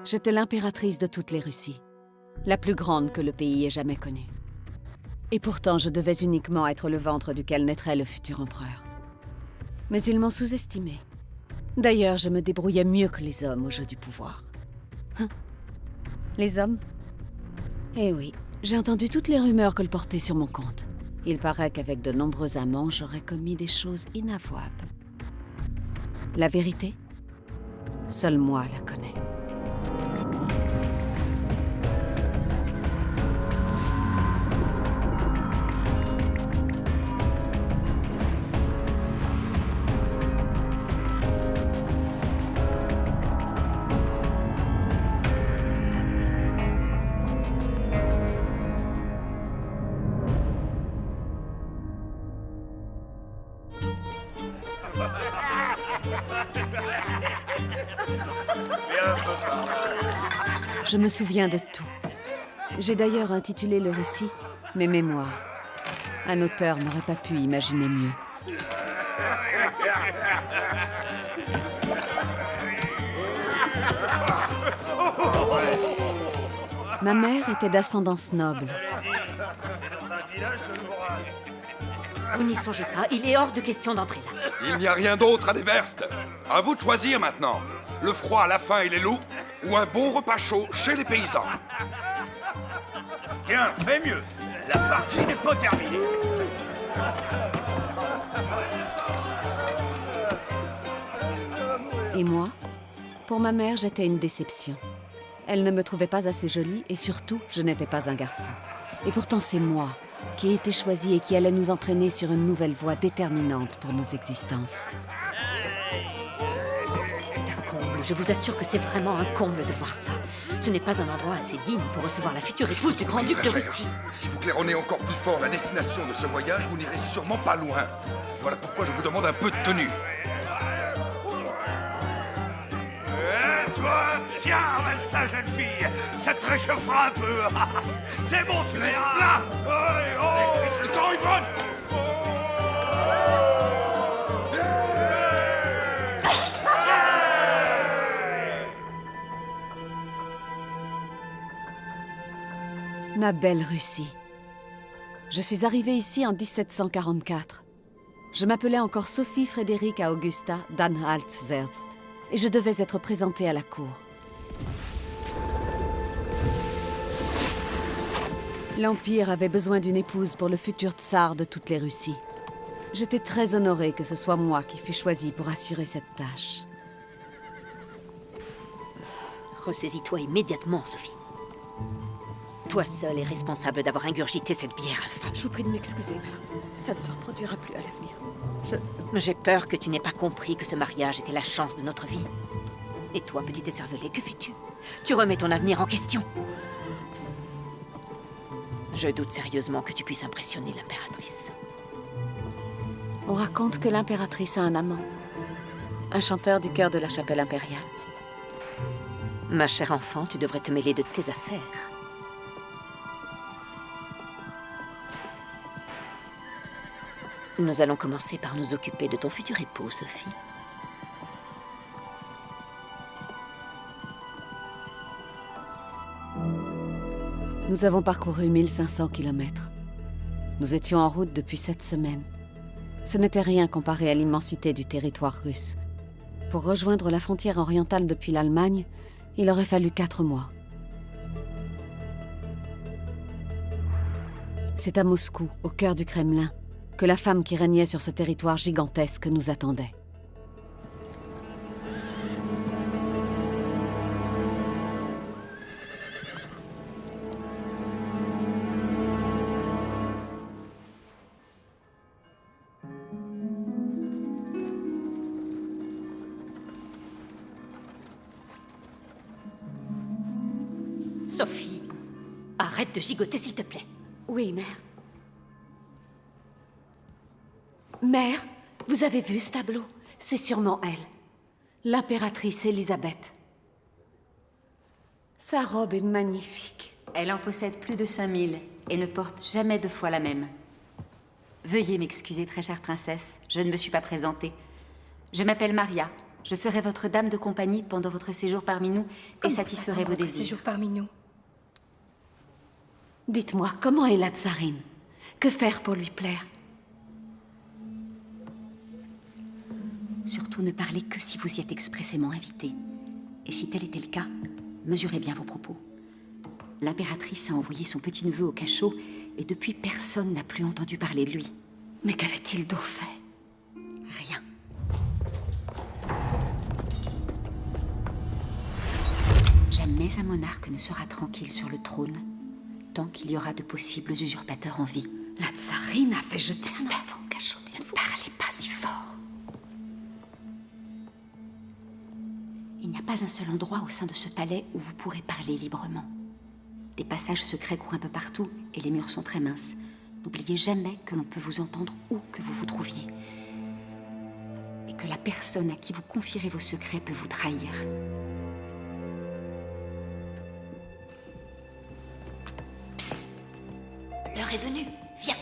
J'étais l'impératrice de toutes les Russies, la plus grande que le pays ait jamais connue. Et pourtant, je devais uniquement être le ventre duquel naîtrait le futur empereur. Mais ils m'ont sous-estimé. D'ailleurs, je me débrouillais mieux que les hommes au jeu du pouvoir. Hein? Les hommes? Eh oui, j'ai entendu toutes les rumeurs que le portaient sur mon compte. Il paraît qu'avec de nombreux amants, j'aurais commis des choses inavouables. La vérité? Seule moi la connais. Je me souviens de tout. J'ai d'ailleurs intitulé le récit « Mes mémoires ». Un auteur n'aurait pas pu imaginer mieux. Ma mère était d'ascendance noble. Vous n'y songez pas, il est hors de question d'entrer là. Il n'y a rien d'autre à Deverst. À vous de choisir maintenant. Le froid, la faim et les loups, ou un bon repas chaud chez les paysans. Tiens, fais mieux. La partie n'est pas terminée. Et moi, pour ma mère, j'étais une déception. Elle ne me trouvait pas assez jolie et surtout, je n'étais pas un garçon. Et pourtant, c'est moi qui ai été choisie et qui allait nous entraîner sur une nouvelle voie déterminante pour nos existences. C'est un comble, je vous assure que c'est vraiment un comble de voir ça. Ce n'est pas un endroit assez digne pour recevoir la future épouse du grand-duc de Russie. Si vous claironnez encore plus fort la destination de ce voyage, vous n'irez sûrement pas loin. Voilà pourquoi je vous demande un peu de tenue. Toi, tiens, avale ça, jeune fille. Ça te réchauffera un peu. C'est bon, tu verras. Le temps, Yvonne! Ma belle Russie. Je suis arrivée ici en 1744. Je m'appelais encore Sophie Frédérica Augusta d'Anhalt-Zerbst et je devais être présentée à la cour. L'Empire avait besoin d'une épouse pour le futur tsar de toutes les Russies. J'étais très honorée que ce soit moi qui fus choisie pour assurer cette tâche. Ressaisis-toi immédiatement, Sophie. Toi seule est responsable d'avoir ingurgité cette bière infâme. Je vous prie de m'excuser, madame. Ça ne se reproduira plus à l'avenir. J'ai peur que tu n'aies pas compris que ce mariage était la chance de notre vie. Et toi, petit écervelé, que fais-tu? Tu remets ton avenir en question. Je doute sérieusement que tu puisses impressionner l'impératrice. On raconte que l'impératrice a un amant. Un chanteur du chœur de la chapelle impériale. Ma chère enfant, tu devrais te mêler de tes affaires. Nous allons commencer par nous occuper de ton futur époux, Sophie. Nous avons parcouru 1500 kilomètres. Nous étions en route depuis 7 semaines. Ce n'était rien comparé à l'immensité du territoire russe. Pour rejoindre la frontière orientale depuis l'Allemagne, il aurait fallu 4 mois. C'est à Moscou, au cœur du Kremlin, que la femme qui régnait sur ce territoire gigantesque nous attendait. Sophie, arrête de gigoter, s'il te plaît. Oui, mère. Mère, vous avez vu ce tableau? C'est sûrement elle. L'impératrice Élisabeth. Sa robe est magnifique. Elle en possède plus de 5000 et ne porte jamais 2 fois la même. Veuillez m'excuser, très chère princesse, je ne me suis pas présentée. Je m'appelle Maria, Je serai votre dame de compagnie pendant votre séjour parmi nous et satisferai vos désirs. Séjour parmi nous. Dites-moi, comment est la tsarine? Que faire pour lui plaire? Surtout ne parlez que si vous y êtes expressément invité. Et si tel était le cas, mesurez bien vos propos. L'impératrice a envoyé son petit-neveu au cachot et depuis personne n'a plus entendu parler de lui. Mais qu'avait-il donc fait? Rien. Jamais un monarque ne sera tranquille sur le trône tant qu'il y aura de possibles usurpateurs en vie. La tsarine a fait jeter son enfant au cachot. Ne parlez pas si fort. Il n'y a pas un seul endroit au sein de ce palais où vous pourrez parler librement. Les passages secrets courent un peu partout et les murs sont très minces. N'oubliez jamais que l'on peut vous entendre où que vous vous trouviez. Et que la personne à qui vous confierez vos secrets peut vous trahir. Psst. L'heure est venue. Viens.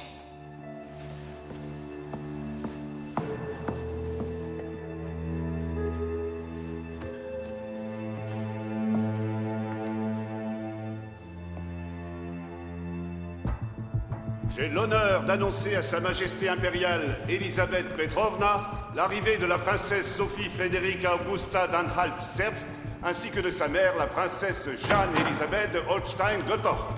J'ai l'honneur d'annoncer à Sa Majesté impériale Elisabeth Petrovna l'arrivée de la princesse Sophie Frédérica Augusta d'Anhalt-Zerbst ainsi que de sa mère, la princesse Jeanne-Elisabeth de Holstein-Gottorp.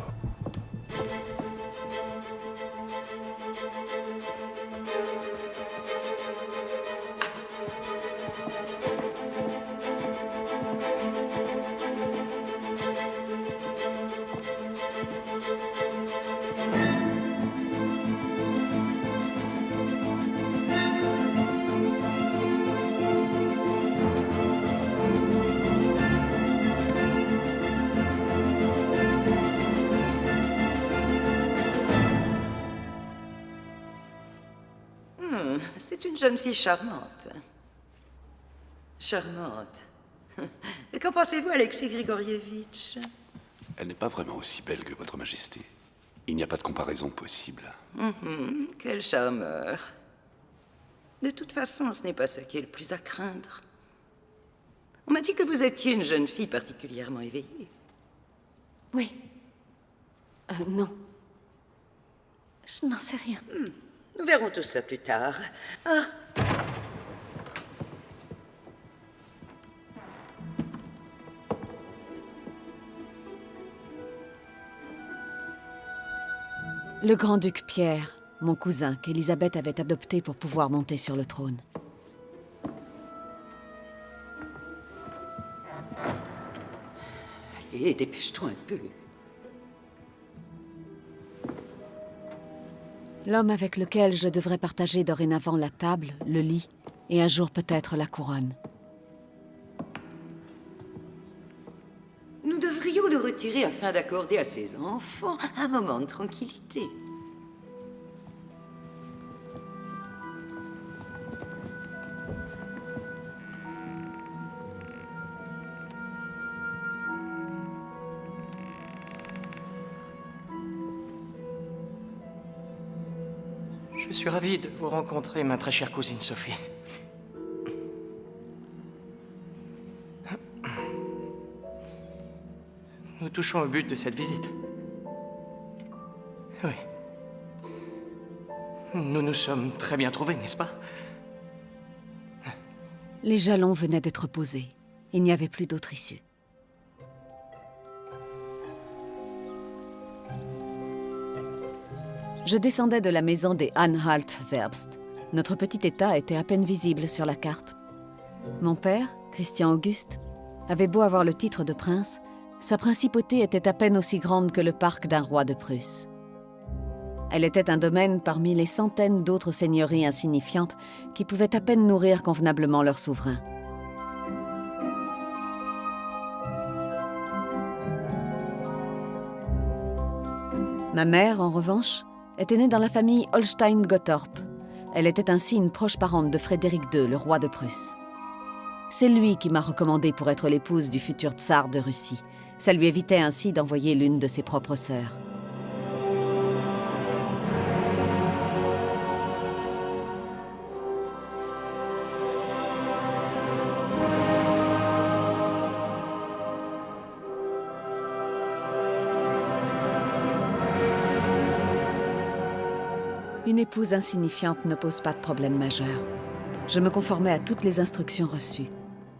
C'est une jeune fille charmante. Charmante. Et qu'en pensez-vous, Alexei Grigorievitch? Elle n'est pas vraiment aussi belle que votre majesté. Il n'y a pas de comparaison possible. Quel charmeur. De toute façon, ce n'est pas ça qui est le plus à craindre. On m'a dit que vous étiez une jeune fille particulièrement éveillée. Oui. Non. Je n'en sais rien. Nous verrons tout ça plus tard. Ah. Le grand-duc Pierre, mon cousin, qu'Élisabeth avait adopté pour pouvoir monter sur le trône. Allez, dépêche-toi un peu. L'homme avec lequel je devrais partager dorénavant la table, le lit, et un jour peut-être la couronne. Nous devrions nous retirer afin d'accorder à ces enfants un moment de tranquillité. Je suis ravi de vous rencontrer, ma très chère cousine Sophie. Nous touchons au but de cette visite. Oui. Nous nous sommes très bien trouvés, n'est-ce pas? Les jalons venaient d'être posés. Il n'y avait plus d'autre issue. Je descendais de la maison des Anhalt-Zerbst. Notre petit état était à peine visible sur la carte. Mon père, Christian Auguste, avait beau avoir le titre de prince, sa principauté était à peine aussi grande que le parc d'un roi de Prusse. Elle était un domaine parmi les centaines d'autres seigneuries insignifiantes qui pouvaient à peine nourrir convenablement leurs souverains. Ma mère, en revanche, était née dans la famille Holstein-Gottorp. Elle était ainsi une proche parente de Frédéric II, le roi de Prusse. C'est lui qui m'a recommandée pour être l'épouse du futur tsar de Russie. Ça lui évitait ainsi d'envoyer l'une de ses propres sœurs. Une épouse insignifiante ne pose pas de problème majeur. Je me conformais à toutes les instructions reçues.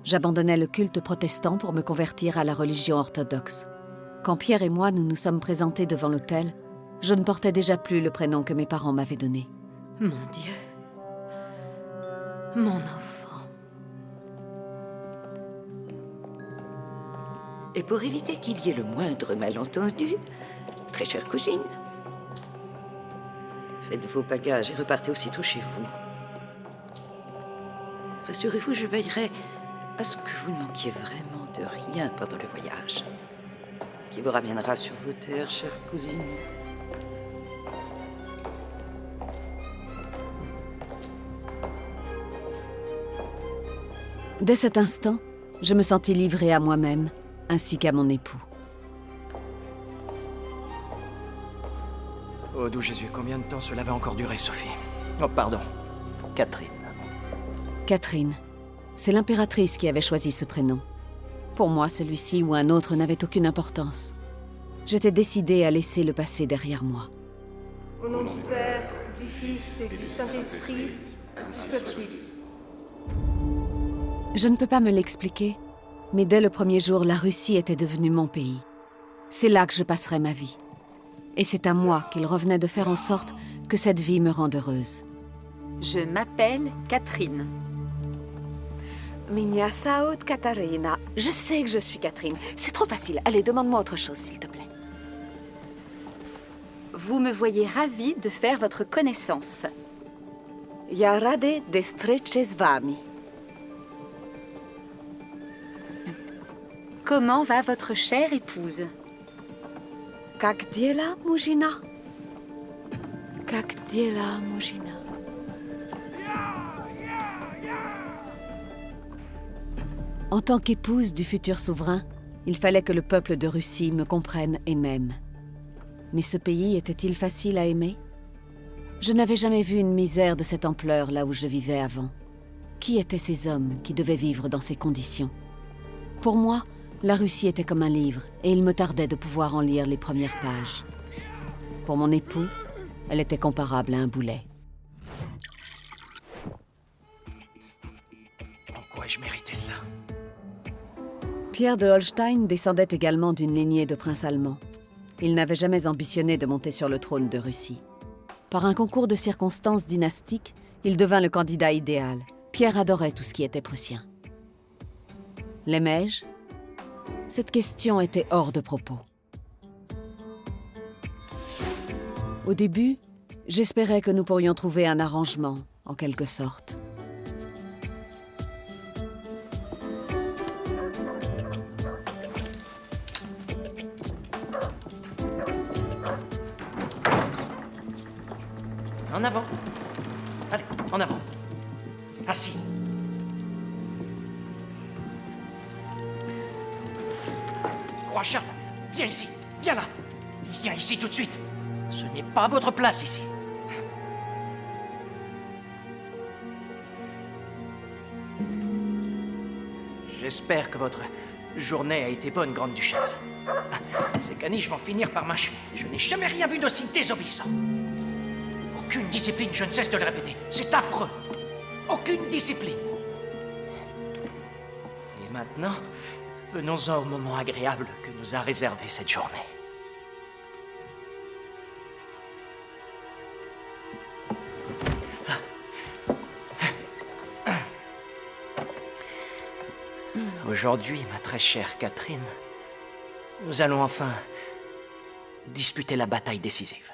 J'abandonnais le culte protestant pour me convertir à la religion orthodoxe. Quand Pierre et moi nous nous sommes présentés devant l'autel, je ne portais déjà plus le prénom que mes parents m'avaient donné. Mon Dieu. Mon enfant. Et pour éviter qu'il y ait le moindre malentendu, très chère cousine, faites vos bagages et repartez aussitôt chez vous. Rassurez-vous, je veillerai à ce que vous ne manquiez vraiment de rien pendant le voyage, qui vous ramènera sur vos terres, chère cousine. Dès cet instant, je me sentis livrée à moi-même, ainsi qu'à mon époux. Oh, doux Jésus, combien de temps cela va encore durer, Sophie? Oh, pardon. Catherine. Catherine. C'est l'impératrice qui avait choisi ce prénom. Pour moi, celui-ci ou un autre n'avait aucune importance. J'étais décidée à laisser le passé derrière moi. Au nom du Père, du Fils et du Saint-Esprit, ainsi soit-il. Je ne peux pas me l'expliquer, mais dès le premier jour, la Russie était devenue mon pays. C'est là que je passerais ma vie. Et c'est à moi qu'il revenait de faire en sorte que cette vie me rende heureuse. Je m'appelle Catherine. Minia Saoud Katarina. Je sais que je suis Catherine. C'est trop facile. Allez, demande-moi autre chose, s'il te plaît. Vous me voyez ravie de faire votre connaissance. Ja rade de streće s vami. Comment va votre chère épouse? Kak djela, mužina? Kak djela, mužina? En tant qu'épouse du futur souverain, il fallait que le peuple de Russie me comprenne et m'aime. Mais ce pays était-il facile à aimer? Je n'avais jamais vu une misère de cette ampleur là où je vivais avant. Qui étaient ces hommes qui devaient vivre dans ces conditions? Pour moi, la Russie était comme un livre, et il me tardait de pouvoir en lire les premières pages. Pour mon époux, elle était comparable à un boulet. En quoi ai-je mérité ça? Pierre de Holstein descendait également d'une lignée de princes allemands. Il n'avait jamais ambitionné de monter sur le trône de Russie. Par un concours de circonstances dynastiques, il devint le candidat idéal. Pierre adorait tout ce qui était prussien. L'aimais-je? Cette question était hors de propos. Au début, j'espérais que nous pourrions trouver un arrangement, en quelque sorte. En avant. Allez, en avant. Assis. Roi Charles, viens ici. Viens là. Viens ici tout de suite. Ce n'est pas votre place ici. J'espère que votre journée a été bonne, Grande Duchesse. Ces caniches vont finir par m'achever. Je n'ai jamais rien vu d'aussi désobéissant. Aucune discipline, je ne cesse de le répéter. C'est affreux. Aucune discipline. Et maintenant, venons-en au moment agréable que nous a réservé cette journée. Aujourd'hui, ma très chère Catherine, nous allons enfin disputer la bataille décisive.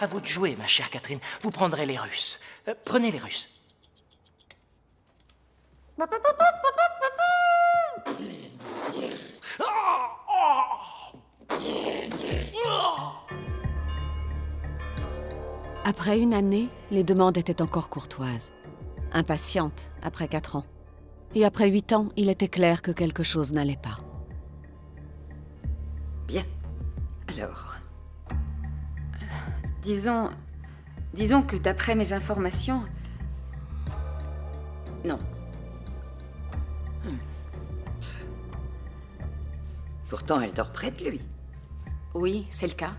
À vous de jouer, ma chère Catherine. Vous prendrez les Russes. Prenez les Russes. Après une année, les demandes étaient encore courtoises. Impatientes, après 4 ans. Et après 8 ans, il était clair que quelque chose n'allait pas. Bien. Alors, Disons que d'après mes informations... Non. Pourtant, elle dort près de lui. Oui, c'est le cas.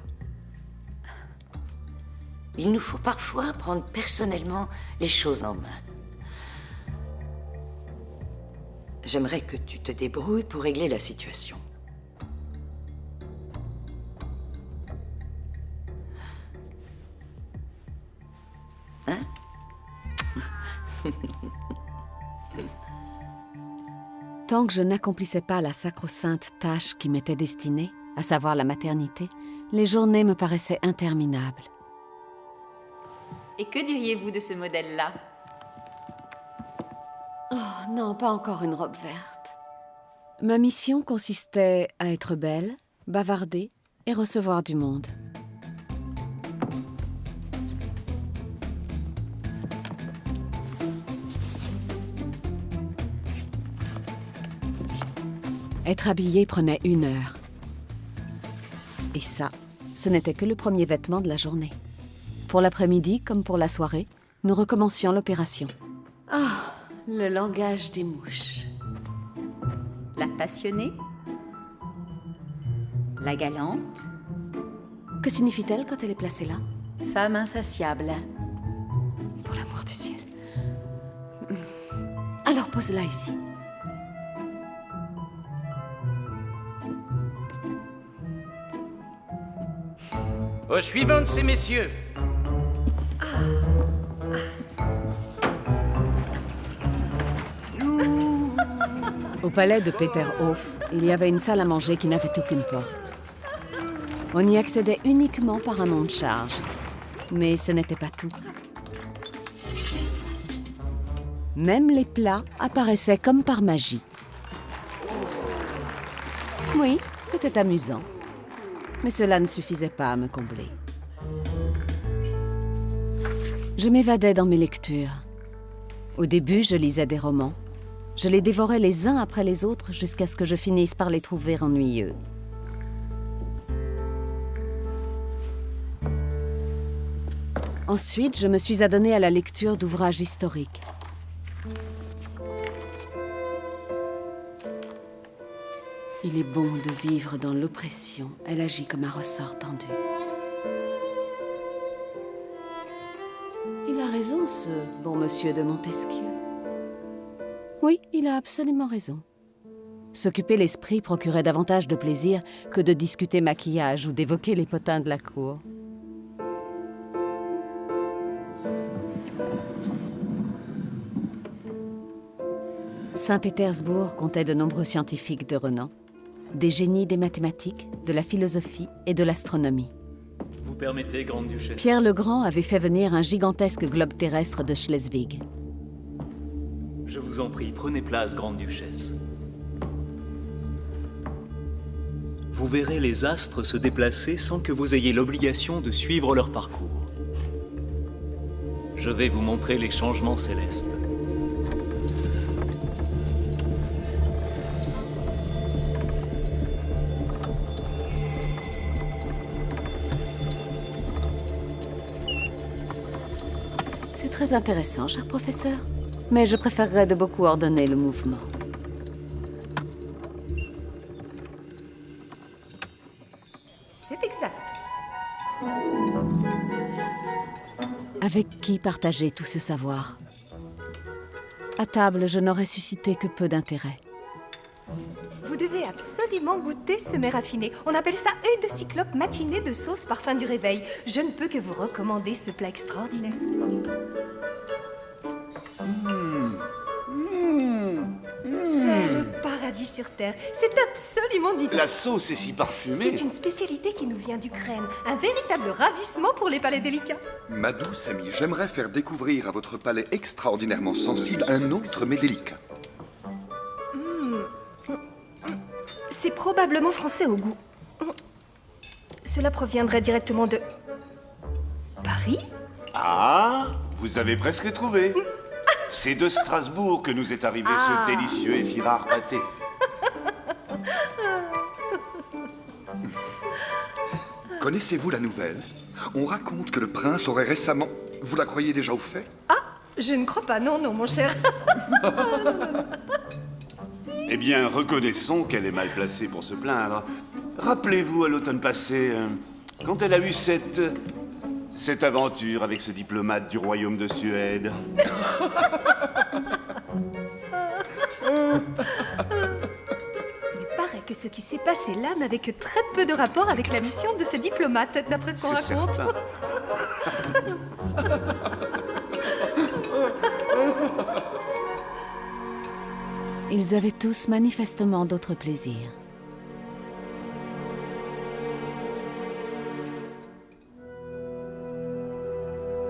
Il nous faut parfois prendre personnellement les choses en main. J'aimerais que tu te débrouilles pour régler la situation. Hein? Tant que je n'accomplissais pas la sacro-sainte tâche qui m'était destinée, à savoir la maternité, les journées me paraissaient interminables. Et que diriez-vous de ce modèle-là? Oh non, pas encore une robe verte. Ma mission consistait à être belle, bavarder et recevoir du monde. Être habillée prenait 1 heure. Et ça, ce n'était que le premier vêtement de la journée. Pour l'après-midi, comme pour la soirée, nous recommencions l'opération. Ah, le langage des mouches. La passionnée? La galante? Que signifie-t-elle quand elle est placée là? Femme insatiable. Pour l'amour du ciel. Alors pose-la ici. Au suivant de ces messieurs. Au palais de Peterhof, il y avait une salle à manger qui n'avait aucune porte. On y accédait uniquement par un monte-charge. Mais ce n'était pas tout. Même les plats apparaissaient comme par magie. Oui, c'était amusant. Mais cela ne suffisait pas à me combler. Je m'évadais dans mes lectures. Au début, je lisais des romans. Je les dévorais les uns après les autres jusqu'à ce que je finisse par les trouver ennuyeux. Ensuite, je me suis adonnée à la lecture d'ouvrages historiques. Il est bon de vivre dans l'oppression. Elle agit comme un ressort tendu. Il a raison, ce bon monsieur de Montesquieu. Oui, il a absolument raison. S'occuper l'esprit procurait davantage de plaisir que de discuter maquillage ou d'évoquer les potins de la cour. Saint-Pétersbourg comptait de nombreux scientifiques de renom, des génies des mathématiques, de la philosophie et de l'astronomie. Vous permettez, Grande Duchesse? Pierre le Grand avait fait venir un gigantesque globe terrestre de Schleswig. Je vous en prie, prenez place, Grande Duchesse. Vous verrez les astres se déplacer sans que vous ayez l'obligation de suivre leur parcours. Je vais vous montrer les changements célestes. C'est très intéressant, cher professeur. Mais je préférerais de beaucoup ordonner le mouvement. C'est exact. Avec qui partager tout ce savoir? À table, je n'aurais suscité que peu d'intérêt. Vous devez absolument goûter ce mets raffiné. On appelle ça œil de cyclope matiné de sauce parfum du réveil. Je ne peux que vous recommander ce plat extraordinaire. C'est le paradis sur Terre. C'est absolument divin. La sauce est si parfumée. C'est une spécialité qui nous vient d'Ukraine. Un véritable ravissement pour les palais délicats. Ma douce amie, j'aimerais faire découvrir à votre palais extraordinairement sensible un autre mets délicat. C'est probablement français au goût. Cela proviendrait directement de... Paris? Ah, vous avez presque trouvé. C'est de Strasbourg que nous est arrivé ce délicieux et si rare pâté. Connaissez-vous la nouvelle? On raconte que le prince aurait récemment... Vous la croyez déjà au fait? Je ne crois pas, non, non, mon cher. Eh bien, reconnaissons qu'elle est mal placée pour se plaindre. Rappelez-vous à l'automne passé, quand elle a eu cette aventure avec ce diplomate du royaume de Suède. Il paraît que ce qui s'est passé là n'avait que très peu de rapport avec la mission de ce diplomate, d'après ce qu'on C'est raconte. certain. Ils avaient tous manifestement d'autres plaisirs.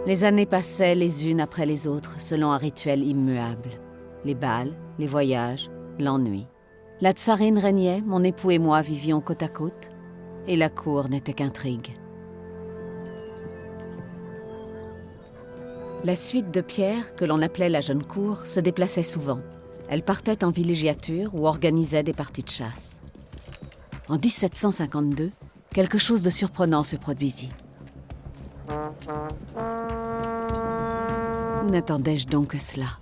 Les années passaient les unes après les autres selon un rituel immuable. Les bals, les voyages, l'ennui. La tsarine régnait, mon époux et moi vivions côte à côte, et la cour n'était qu'intrigue. La suite de Pierre, que l'on appelait la jeune cour, se déplaçait souvent. Elle partait en villégiature ou organisait des parties de chasse. En 1752, quelque chose de surprenant se produisit. Où n'attendais-je donc que cela?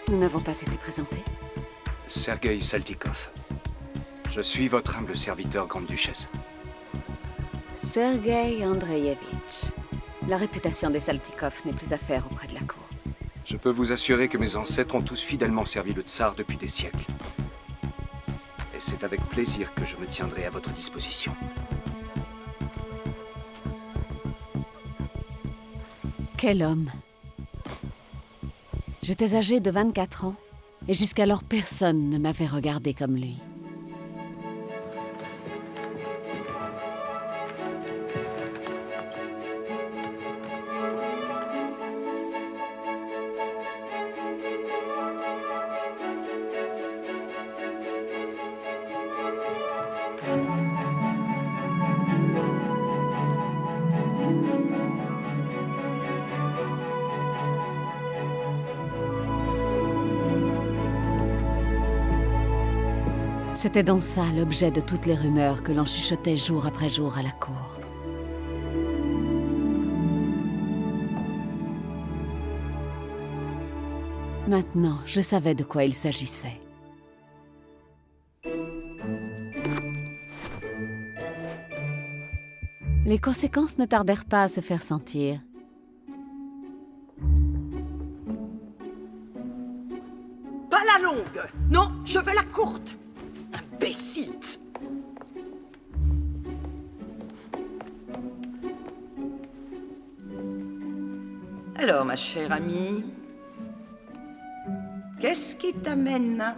Nous n'avons pas été présentés. Sergueï Saltykov. Je suis votre humble serviteur, Grande Duchesse. Sergueï Andreïevitch. La réputation des Saltykov n'est plus à faire auprès de la cour. Je peux vous assurer que mes ancêtres ont tous fidèlement servi le tsar depuis des siècles. Et c'est avec plaisir que je me tiendrai à votre disposition. Quel homme! J'étais âgée de 24 ans, et jusqu'alors personne ne m'avait regardée comme lui. C'était donc ça l'objet de toutes les rumeurs que l'on chuchotait jour après jour à la cour. Maintenant, je savais de quoi il s'agissait. Les conséquences ne tardèrent pas à se faire sentir. Pas la longue! Non, je veux la courte! Imbécile! Alors, ma chère amie, qu'est-ce qui t'amène?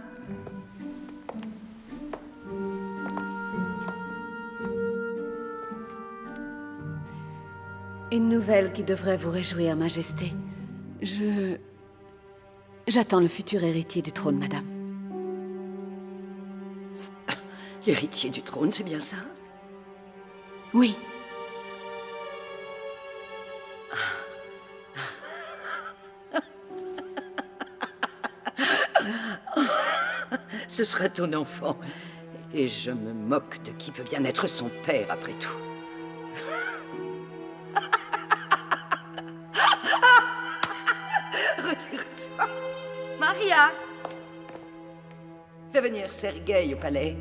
Une nouvelle qui devrait vous réjouir, Majesté. J'attends le futur héritier du trône, madame. L'héritier du trône, c'est bien ça? Oui. Ce sera ton enfant. Et je me moque de qui peut bien être son père, après tout. Retire-toi. Maria! Fais venir Sergueï au palais.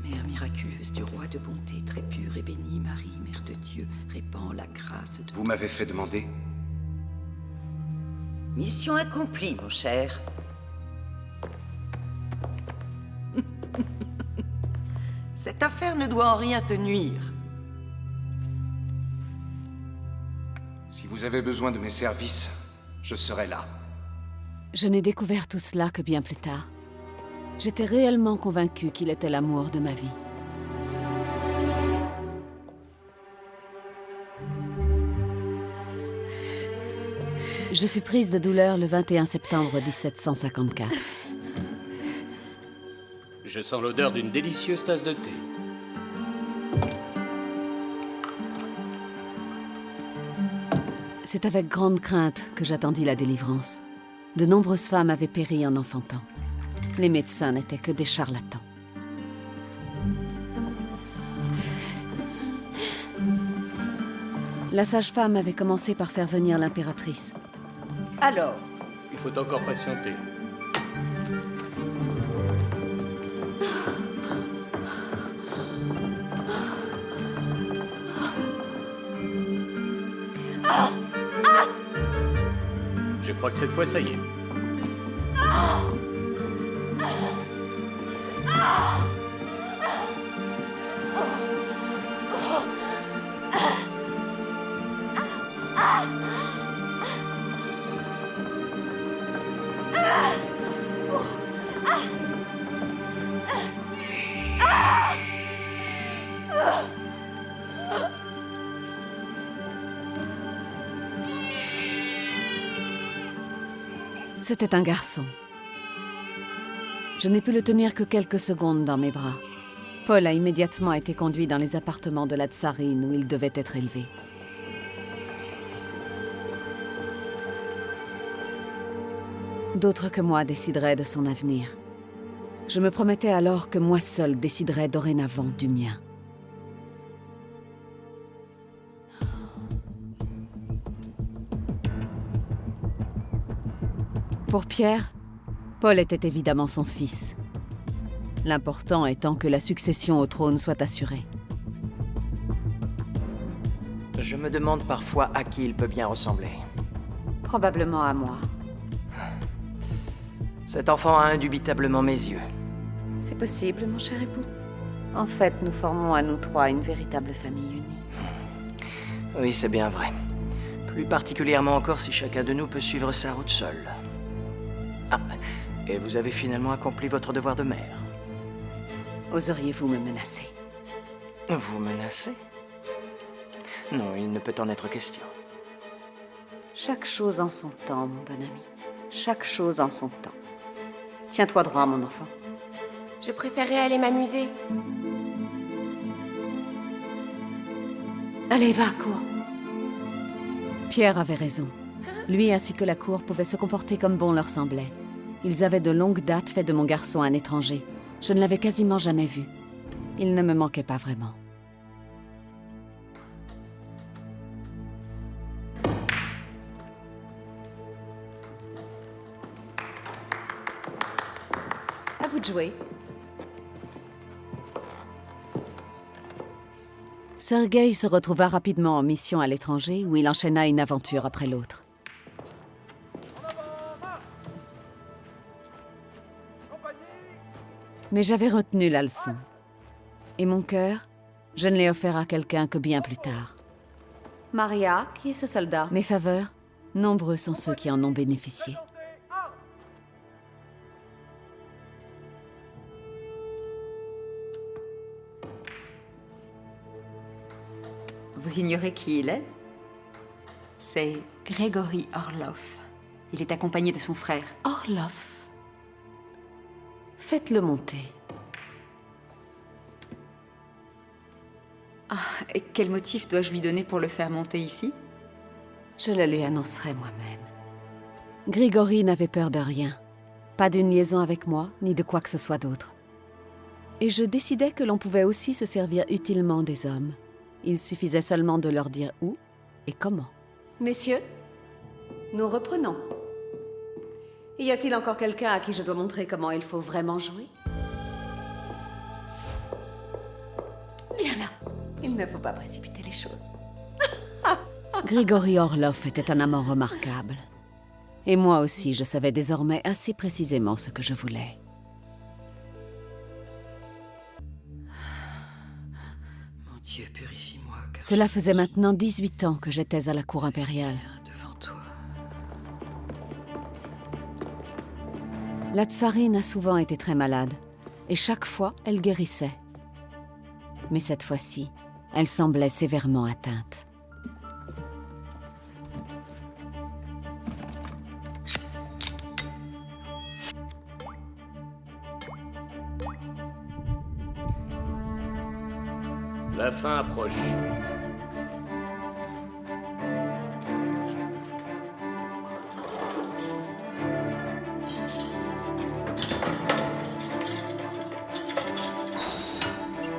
Mère miraculeuse du roi de bonté, très pure et bénie, Marie, Mère de Dieu, répand la grâce de... Vous m'avez fait demander. Mission accomplie, mon cher. Cette affaire ne doit en rien te nuire. Si vous avez besoin de mes services, je serai là. Je n'ai découvert tout cela que bien plus tard. J'étais réellement convaincue qu'il était l'amour de ma vie. Je fus prise de douleur le 21 septembre 1754. Je sens l'odeur d'une délicieuse tasse de thé. C'est avec grande crainte que j'attendis la délivrance. De nombreuses femmes avaient péri en enfantant. Les médecins n'étaient que des charlatans. La sage-femme avait commencé par faire venir l'impératrice. Alors, Il faut encore patienter. Je crois que cette fois, ça y est. C'était un garçon. Je n'ai pu le tenir que quelques secondes dans mes bras. Paul a immédiatement été conduit dans les appartements de la tsarine où il devait être élevé. D'autres que moi décideraient de son avenir. Je me promettais alors que moi seul déciderais dorénavant du mien. Pour Pierre, Paul était évidemment son fils. L'important étant que la succession au trône soit assurée. je me demande parfois à qui il peut bien ressembler. Probablement à moi. Cet enfant a indubitablement mes yeux. C'est possible, mon cher époux. En fait, nous formons à nous trois une véritable famille unie. Oui, c'est bien vrai. Plus particulièrement encore si chacun de nous peut suivre sa route seul. Ah, et vous avez finalement accompli votre devoir de mère. Oseriez-vous me menacer? Vous menacez? Non, il ne peut en être question. Chaque chose en son temps, mon bon ami. Chaque chose en son temps. Tiens-toi droit, mon enfant. Je préférerais aller m'amuser. Allez, va, cours. Pierre avait raison. Lui ainsi que la cour pouvaient se comporter comme bon leur semblait. Ils avaient de longue date fait de mon garçon un étranger. Je ne l'avais quasiment jamais vu. Il ne me manquait pas vraiment. À vous de jouer. Sergueï se retrouva rapidement en mission à l'étranger où il enchaîna une aventure après l'autre. Mais j'avais retenu la leçon. Et mon cœur, je ne l'ai offert à quelqu'un que bien plus tard. Maria, qui est ce soldat? Mes faveurs, nombreux sont ceux qui en ont bénéficié. Vous ignorez qui il est? C'est Grégory Orlov. Il est accompagné de son frère. Orlov. Faites-le monter. Ah, et quel motif dois-je lui donner pour le faire monter ici? Je le lui annoncerai moi-même. Grigory n'avait peur de rien. Pas d'une liaison avec moi, ni de quoi que ce soit d'autre. Et je décidais que l'on pouvait aussi se servir utilement des hommes. Il suffisait seulement de leur dire où et comment. Messieurs, nous reprenons. Y a-t-il encore quelqu'un à qui je dois montrer comment il faut vraiment jouer? Bien là, il ne faut pas précipiter les choses. Grigory Orlov était un amant remarquable. Et moi aussi, je savais désormais assez précisément ce que je voulais. Mon Dieu, purifie-moi. Cela faisait maintenant 18 ans que j'étais à la cour impériale. Devant toi. La tsarine a souvent été très malade, et chaque fois, elle guérissait. Mais cette fois-ci, elle semblait sévèrement atteinte. La fin approche.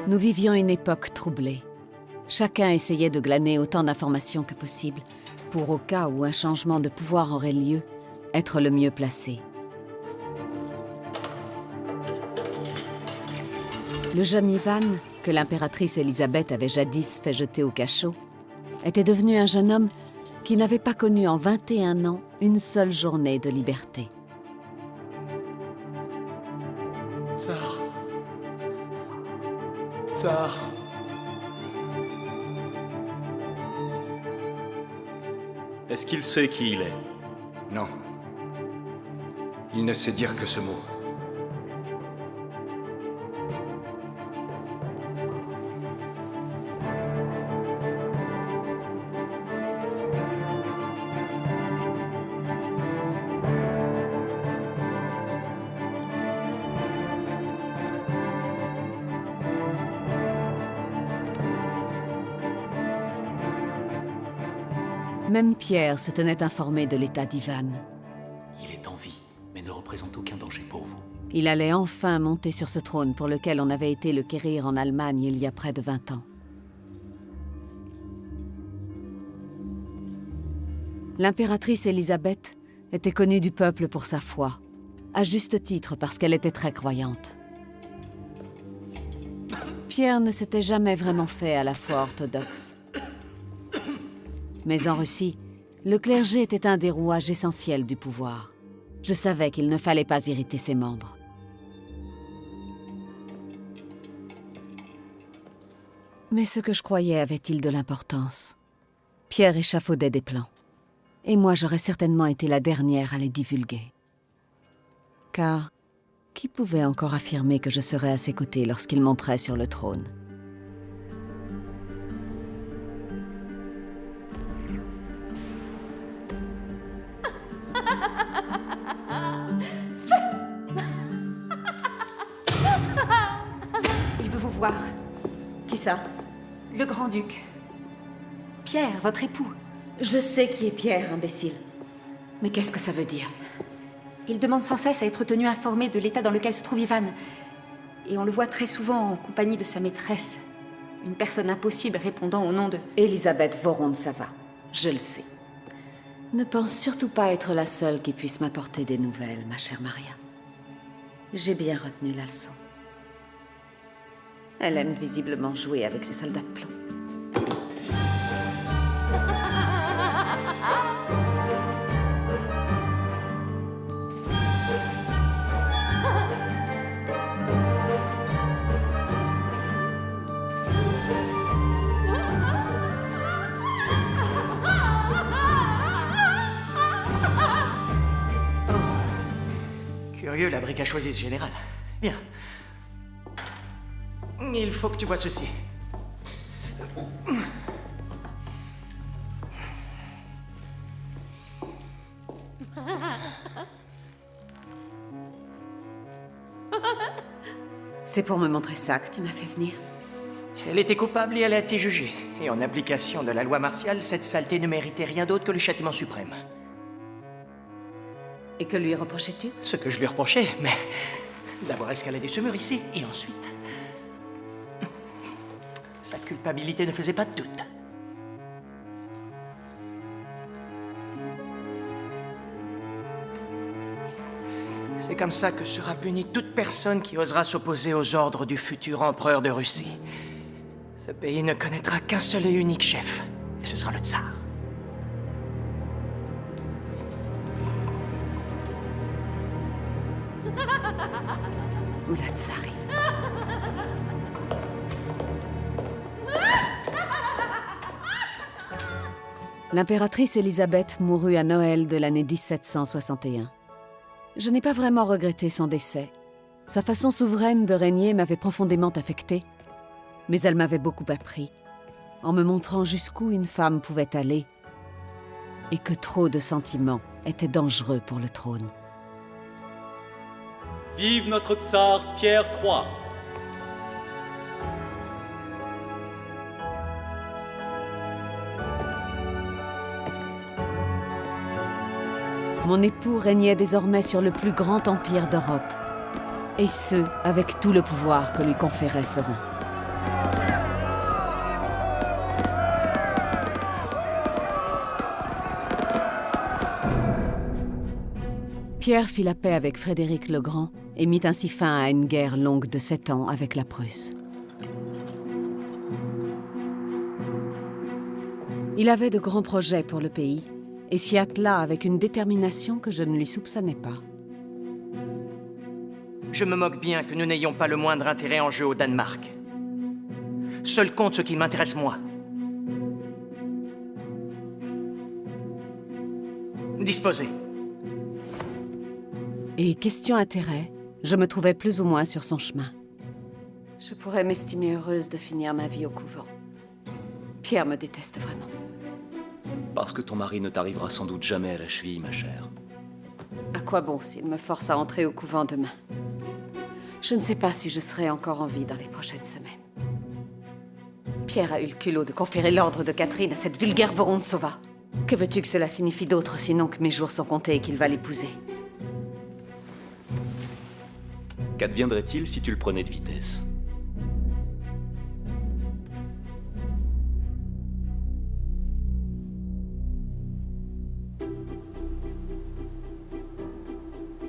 Nous vivions une époque troublée. Chacun essayait de glaner autant d'informations que possible, pour au cas où un changement de pouvoir aurait lieu, être le mieux placé. Le jeune Ivan, que l'impératrice Élisabeth avait jadis fait jeter au cachot, était devenu un jeune homme qui n'avait pas connu en 21 ans une seule journée de liberté. Tsar. Tsar. Est-ce qu'il sait qui il est? Non. Il ne sait dire que ce mot. Même Pierre se tenait informé de l'état d'Ivan. Il est en vie, mais ne représente aucun danger pour vous. Il allait enfin monter sur ce trône pour lequel on avait été le quérir en Allemagne il y a près de 20 ans. L'impératrice Élisabeth était connue du peuple pour sa foi, à juste titre parce qu'elle était très croyante. Pierre ne s'était jamais vraiment fait à la foi orthodoxe. Mais en Russie, le clergé était un des rouages essentiels du pouvoir. Je savais qu'il ne fallait pas irriter ses membres. Mais ce que je croyais avait-il de l'importance? Pierre échafaudait des plans. Et moi, j'aurais certainement été la dernière à les divulguer. Car qui pouvait encore affirmer que je serais à ses côtés lorsqu'il monterait sur le trône? Il veut vous voir. Qui ça? Le grand-duc. Pierre, votre époux. Je sais qui est Pierre, imbécile. Mais qu'est-ce que ça veut dire? Il demande sans cesse à être tenu informé de l'état dans lequel se trouve Ivan. Et on le voit très souvent en compagnie de sa maîtresse. Une personne impossible répondant au nom de... Elisabeth Vorontsova, je le sais. Ne pense surtout pas être la seule qui puisse m'apporter des nouvelles, ma chère Maria. J'ai bien retenu la leçon. Elle aime visiblement jouer avec ses soldats de plomb. Curieux, la brique a choisi ce général. Bien. Il faut que tu vois ceci. C'est pour me montrer ça que tu m'as fait venir. Elle était coupable et elle a été jugée. Et en application de la loi martiale, cette saleté ne méritait rien d'autre que le châtiment suprême. Et que lui reprochais-tu? Ce que je lui reprochais, mais d'avoir escaladé ce mur ici, et ensuite... Sa culpabilité ne faisait pas de doute. C'est comme ça que sera punie toute personne qui osera s'opposer aux ordres du futur empereur de Russie. Ce pays ne connaîtra qu'un seul et unique chef, et ce sera le tsar. Ou la tsarine. L'impératrice Élisabeth mourut à Noël de l'année 1761. Je n'ai pas vraiment regretté son décès. Sa façon souveraine de régner m'avait profondément affectée, mais elle m'avait beaucoup appris, en me montrant jusqu'où une femme pouvait aller, et que trop de sentiments étaient dangereux pour le trône. Vive notre tsar Pierre III! Mon époux régnait désormais sur le plus grand empire d'Europe, et ce, avec tout le pouvoir que lui conférait ce rang. Pierre fit la paix avec Frédéric le Grand et mit ainsi fin à une guerre longue de 7 ans avec la Prusse. Il avait de grands projets pour le pays et s'y attela avec une détermination que je ne lui soupçonnais pas. Je me moque bien que nous n'ayons pas le moindre intérêt en jeu au Danemark. Seul compte ce qui m'intéresse moi. Disposez. Et question intérêt, je me trouvais plus ou moins sur son chemin. Je pourrais m'estimer heureuse de finir ma vie au couvent. Pierre me déteste vraiment. Parce que ton mari ne t'arrivera sans doute jamais à la cheville, ma chère. À quoi bon s'il me force à entrer au couvent demain? Je ne sais pas si je serai encore en vie dans les prochaines semaines. Pierre a eu le culot de conférer l'ordre de Catherine à cette vulgaire Vorontsova. Que veux-tu que cela signifie d'autre, sinon que mes jours sont comptés et qu'il va l'épouser? Qu'adviendrait-il si tu le prenais de vitesse?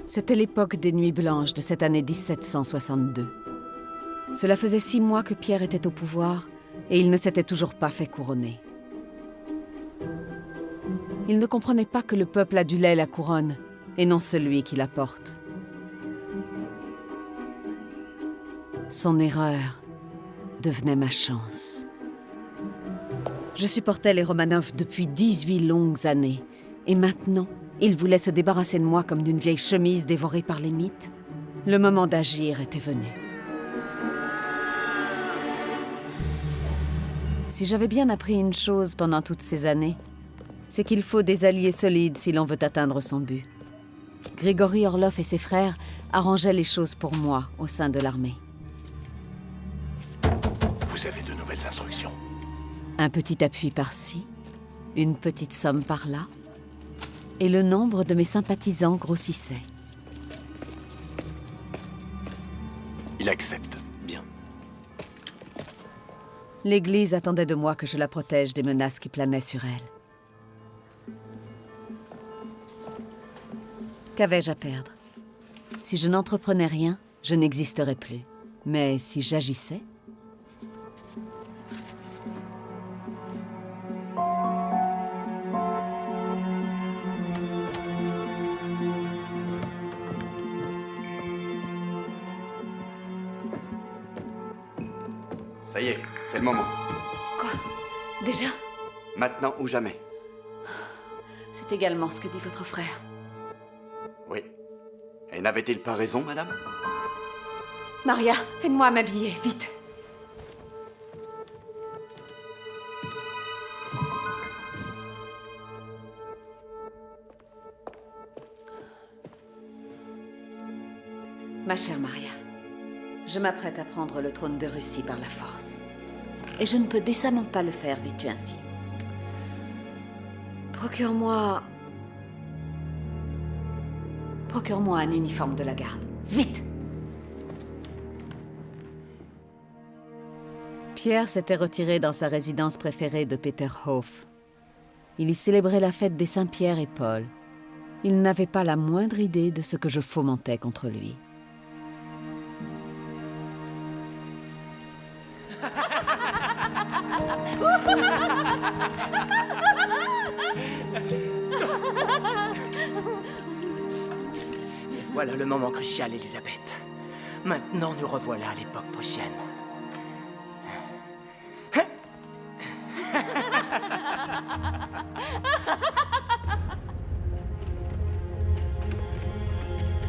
C'était l'époque des Nuits Blanches de cette année 1762. Cela faisait 6 mois que Pierre était au pouvoir et il ne s'était toujours pas fait couronner. Il ne comprenait pas que le peuple adulait la couronne et non celui qui la porte. Son erreur devenait ma chance. Je supportais les Romanov depuis 18 longues années et maintenant, il voulait se débarrasser de moi comme d'une vieille chemise dévorée par les mythes. Le moment d'agir était venu. Si j'avais bien appris une chose pendant toutes ces années, c'est qu'il faut des alliés solides si l'on veut atteindre son but. Grigory Orlov et ses frères arrangeaient les choses pour moi au sein de l'armée. Vous avez de nouvelles instructions? Un petit appui par-ci, une petite somme par-là, et le nombre de mes sympathisants grossissait. Il accepte. Bien. L'Église attendait de moi que je la protège des menaces qui planaient sur elle. Qu'avais-je à perdre? Si je n'entreprenais rien, je n'existerais plus. Mais si j'agissais... Ça y est, c'est le moment. Quoi? Déjà? Maintenant ou jamais. C'est également ce que dit votre frère. Oui. Et n'avait-il pas raison, madame? Maria, aide-moi à m'habiller, vite. Ma chère Maria, je m'apprête à prendre le trône de Russie par la force. Et je ne peux décemment pas le faire, vêtue ainsi. Procure-moi un uniforme de la garde. Vite! Pierre s'était retiré dans sa résidence préférée de Peterhof. Il y célébrait la fête des Saint-Pierre et Paul. Il n'avait pas la moindre idée de ce que je fomentais contre lui. Voilà le moment crucial, Elisabeth. Maintenant, nous revoilà à l'époque prussienne.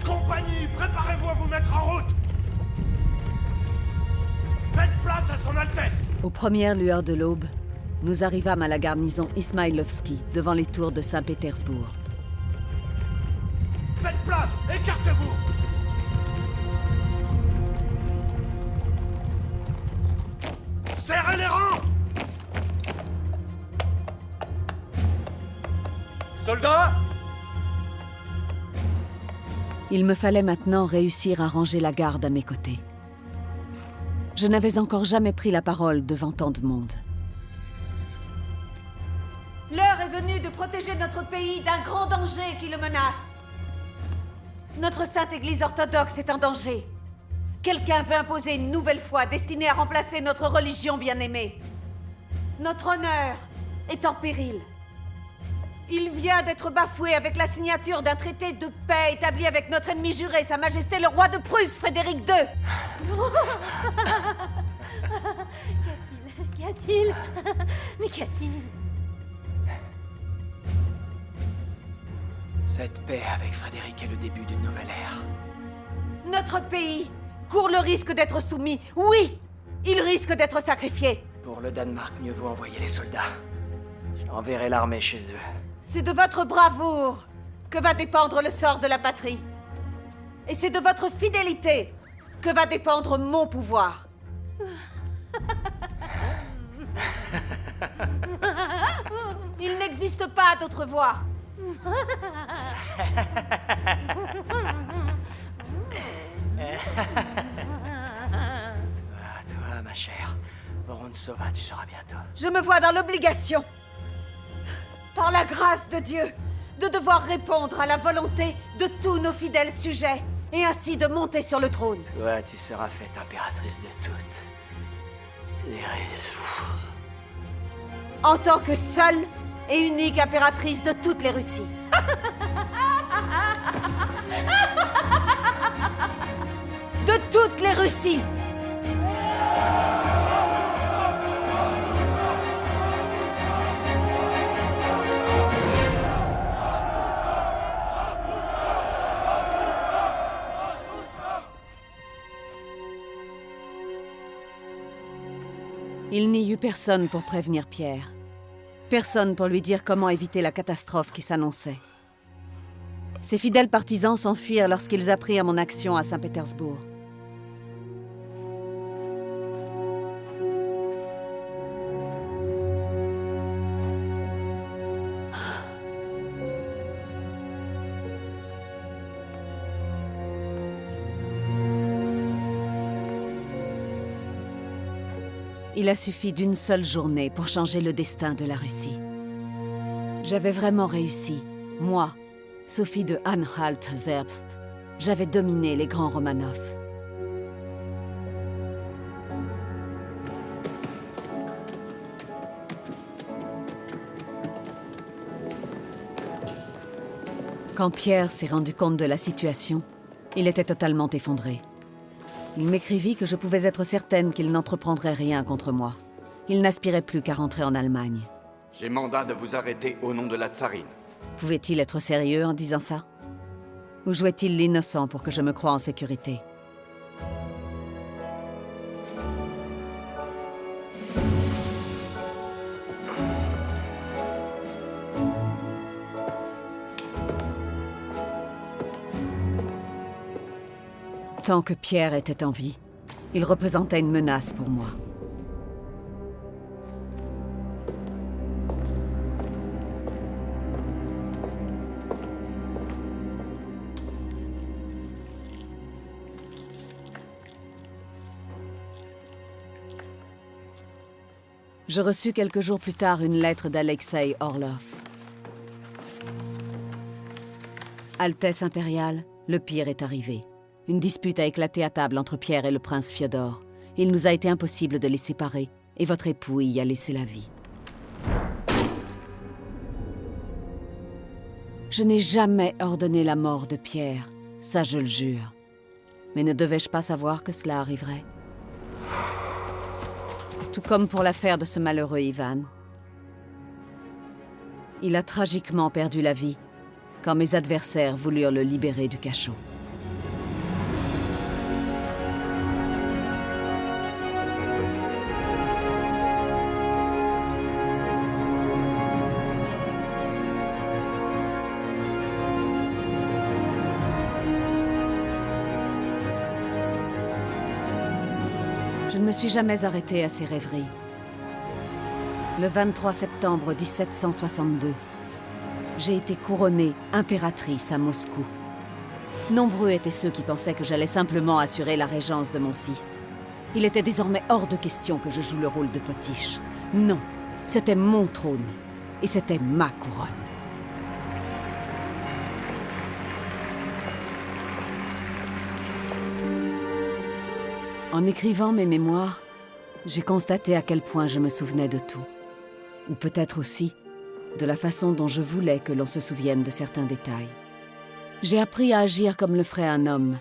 Compagnie, préparez-vous à vous mettre en route! Faites place à son Altesse! Aux premières lueurs de l'aube, nous arrivâmes à la garnison Ismaïlovski, devant les tours de Saint-Pétersbourg. Faites place! Écartez-vous! Serrez les rangs! Soldats! Il me fallait maintenant réussir à ranger la garde à mes côtés. Je n'avais encore jamais pris la parole devant tant de monde. L'heure est venue de protéger notre pays d'un grand danger qui le menace. Notre sainte église orthodoxe est en danger. Quelqu'un veut imposer une nouvelle foi destinée à remplacer notre religion bien-aimée. Notre honneur est en péril. Il vient d'être bafoué avec la signature d'un traité de paix établi avec notre ennemi juré, Sa Majesté le roi de Prusse, Frédéric II. Qu'y a-t-il? Mais qu'y a-t-il? Cette paix avec Frédéric est le début d'une nouvelle ère. Notre pays court le risque d'être soumis. Oui, il risque d'être sacrifié. Pour le Danemark, mieux vaut envoyer les soldats. J'enverrai l'armée chez eux. C'est de votre bravoure que va dépendre le sort de la patrie. Et c'est de votre fidélité que va dépendre mon pouvoir. Il n'existe pas d'autre voie. Toi, ma chère, Vorontsova, tu seras bientôt. Je me vois dans l'obligation, par la grâce de Dieu, de devoir répondre à la volonté de tous nos fidèles sujets, et ainsi de monter sur le trône. Toi, tu seras faite impératrice de toutes les Russes. En tant que seule et unique impératrice de toutes les Russies. De toutes les Russies. Il n'y eut personne pour prévenir Pierre. Personne pour lui dire comment éviter la catastrophe qui s'annonçait. Ses fidèles partisans s'enfuirent lorsqu'ils apprirent mon action à Saint-Pétersbourg. Il a suffi d'une seule journée pour changer le destin de la Russie. J'avais vraiment réussi. Moi, Sophie de Anhalt-Zerbst, j'avais dominé les grands Romanov. Quand Pierre s'est rendu compte de la situation, il était totalement effondré. Il m'écrivit que je pouvais être certaine qu'il n'entreprendrait rien contre moi. Il n'aspirait plus qu'à rentrer en Allemagne. J'ai mandat de vous arrêter au nom de la tsarine. Pouvait-il être sérieux en disant ça? Ou jouait-il l'innocent pour que je me croie en sécurité? Tant que Pierre était en vie, il représentait une menace pour moi. Je reçus quelques jours plus tard une lettre d'Alexei Orlov. Altesse impériale, le pire est arrivé. Une dispute a éclaté à table entre Pierre et le prince Fiodor. Il nous a été impossible de les séparer, et votre époux y a laissé la vie. Je n'ai jamais ordonné la mort de Pierre, ça je le jure. Mais ne devais-je pas savoir que cela arriverait? Tout comme pour l'affaire de ce malheureux Ivan. Il a tragiquement perdu la vie quand mes adversaires voulurent le libérer du cachot. Je ne me suis jamais arrêtée à ces rêveries. Le 23 septembre 1762, j'ai été couronnée impératrice à Moscou. Nombreux étaient ceux qui pensaient que j'allais simplement assurer la régence de mon fils. Il était désormais hors de question que je joue le rôle de potiche. Non, c'était mon trône, et c'était ma couronne. En écrivant mes mémoires, j'ai constaté à quel point je me souvenais de tout. Ou peut-être aussi de la façon dont je voulais que l'on se souvienne de certains détails. J'ai appris à agir comme le ferait un homme,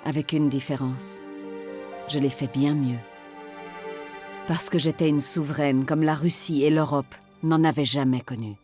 avec une différence. Je l'ai fait bien mieux. Parce que j'étais une souveraine comme la Russie et l'Europe n'en avaient jamais connu.